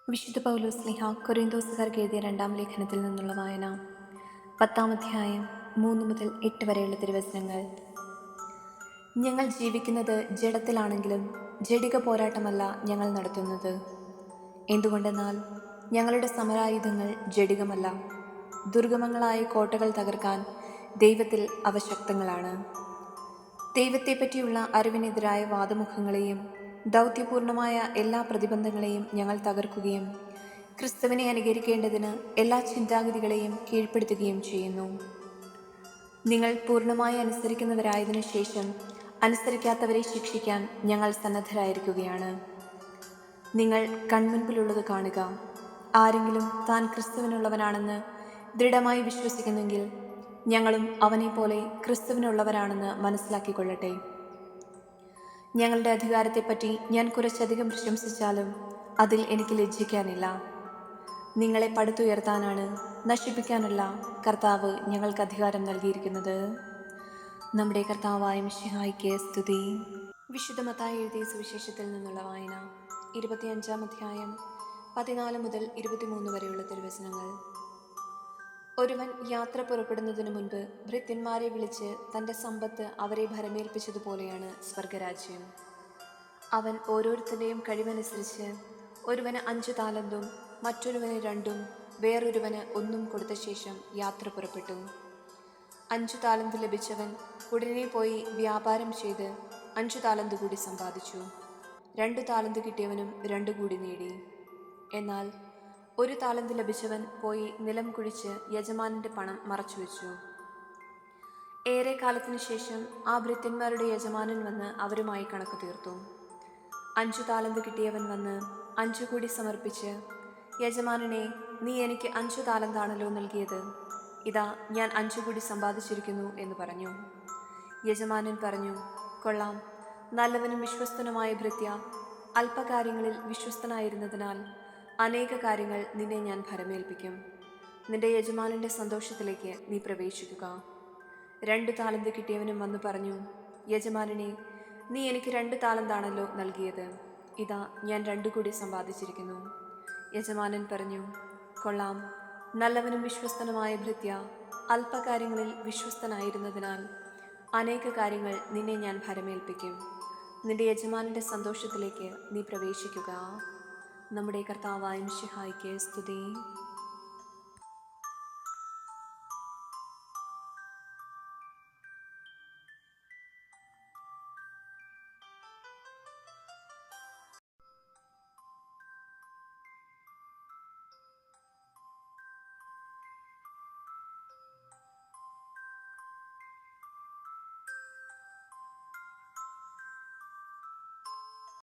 വിശുദ്ധ പൗലോസ് ശ്ലീഹ കൊരിന്തോസുകാർക്ക് എഴുതിയ രണ്ടാം ലേഖനത്തിൽ നിന്നുള്ള വായന. 10-ാം അധ്യായം 3 മുതൽ 8 വരെയുള്ള തിരുവചനങ്ങൾ. ഞങ്ങൾ ജീവിക്കുന്നത് ജഡത്തിലാണെങ്കിലും ജഡിക പോരാട്ടമല്ല ഞങ്ങൾ നടത്തുന്നത്. എന്തുകൊണ്ടെന്നാൽ ഞങ്ങളുടെ സമരായുധങ്ങൾ ജഡികമല്ല, ദുർഗമങ്ങളായ കോട്ടകൾ തകർക്കാൻ ദൈവത്തിൽ അവ ശക്തങ്ങളാണ്. ദൈവത്തെപ്പറ്റിയുള്ള അറിവിനെതിരായ വാദമുഖങ്ങളെയും ദൗത്യപൂർണമായ എല്ലാ പ്രതിബന്ധങ്ങളെയും ഞങ്ങൾ തകർക്കുകയും ക്രിസ്തുവിനെ അനുകരിക്കേണ്ടതിന് എല്ലാ ചിന്താഗതികളെയും കീഴ്പ്പെടുത്തുകയും ചെയ്യുന്നു. നിങ്ങൾ പൂർണ്ണമായി അനുസരിക്കുന്നവരായതിനു ശേഷം അനുസരിക്കാത്തവരെ ശിക്ഷിക്കാൻ ഞങ്ങൾ സന്നദ്ധരായിരിക്കുകയാണ്. നിങ്ങൾ കൺമുൻപിലുള്ളത് കാണുക. ആരെങ്കിലും താൻ ക്രിസ്തുവിനുള്ളവനാണെന്ന് ദൃഢമായി വിശ്വസിക്കുന്നെങ്കിൽ ഞങ്ങളും അവനെപ്പോലെ ക്രിസ്തുവിനുള്ളവരാണെന്ന് മനസ്സിലാക്കിക്കൊള്ളട്ടെ. ഞങ്ങളുടെ അധികാരത്തെപ്പറ്റി ഞാൻ കുറച്ചധികം പ്രശംസിച്ചാലും അതിൽ എനിക്ക് ലജ്ജിക്കാനില്ല. നിങ്ങളെ പടുത്തുയർത്താനാണ്, നശിപ്പിക്കാനല്ല കർത്താവ് ഞങ്ങൾക്ക് അധികാരം നൽകിയിരിക്കുന്നത്. നമ്മുടെ കർത്താവായ മിശിഹായ്ക്ക് സ്തുതി. വിശുദ്ധ മത്തായി എഴുതിയ സുവിശേഷത്തിൽ നിന്നുള്ള വായന. 25-ാം അധ്യായം 14 മുതൽ 23 വരെയുള്ള തിരുവചനങ്ങൾ. ഒരുവൻ യാത്ര പുറപ്പെടുന്നതിനു മുൻപ് ഭൃത്യന്മാരെ വിളിച്ച് തൻ്റെ സമ്പത്ത് അവരെ ഭരമേൽപ്പിച്ചതുപോലെയാണ് സ്വർഗരാജ്യം. അവൻ ഓരോരുത്തരുടെയും കഴിവനുസരിച്ച് ഒരുവന് 5 താലന്തും മറ്റൊരുവന് 2-ഉം വേറൊരുവന് 1-ഉം കൊടുത്ത ശേഷം യാത്ര പുറപ്പെട്ടു. 5 താലന്ത് ലഭിച്ചവൻ ഉടനെ പോയി വ്യാപാരം ചെയ്ത് 5 താലന്ത് കൂടി സമ്പാദിച്ചു. 2 താലന്ത് കിട്ടിയവനും 2 കൂടി നേടി. എന്നാൽ 1 താലന്ത് ലഭിച്ചവൻ പോയി നിലം കുഴിച്ച് യജമാനന്റെ പണം മറച്ചുവെച്ചു. ഏറെ കാലത്തിനു ശേഷം ആ ഭൃത്യന്മാരുടെ യജമാനൻ വന്ന് അവരുമായി കണക്ക് തീർത്തു. 5 താലന്ത് കിട്ടിയവൻ വന്ന് 5 കൂടി സമർപ്പിച്ച്, യജമാനനെ, നീ എനിക്ക് 5 താലന്താണല്ലോ നൽകിയത്. ഇതാ ഞാൻ 5 കൂടി സമ്പാദിച്ചിരിക്കുന്നു എന്ന് പറഞ്ഞു. യജമാനൻ പറഞ്ഞു, കൊള്ളാം, നല്ലവനും വിശ്വസ്തനുമായ ഭൃത്യ. അല്പകാര്യങ്ങളിൽ വിശ്വസ്തനായിരുന്നതിനാൽ അനേക കാര്യങ്ങൾ നിന്നെ ഞാൻ ഭരമേൽപ്പിക്കും. നിന്റെ യജമാനന്റെ സന്തോഷത്തിലേക്ക് നീ പ്രവേശിക്കുക. 2 താലന്ത് കിട്ടിയവനും വന്നു പറഞ്ഞു, യജമാനനെ, നീ എനിക്ക് 2 താലന്താണല്ലോ നൽകിയത്. ഇതാ ഞാൻ 2 കൂടി സമ്പാദിച്ചിരിക്കുന്നു. യജമാനൻ പറഞ്ഞു, കൊള്ളാം, നല്ലവനും വിശ്വസ്തനുമായ ഭൃത്യ. അല്പകാര്യങ്ങളിൽ വിശ്വസ്തനായിരുന്നതിനാൽ അനേക കാര്യങ്ങൾ നിന്നെ ഞാൻ ഭരമേൽപ്പിക്കും. നിന്റെ യജമാനന്റെ സന്തോഷത്തിലേക്ക് നീ പ്രവേശിക്കുക. നമ്മുടെ കർത്താവായ മിശിഹായ്ക്ക് സ്തുതി.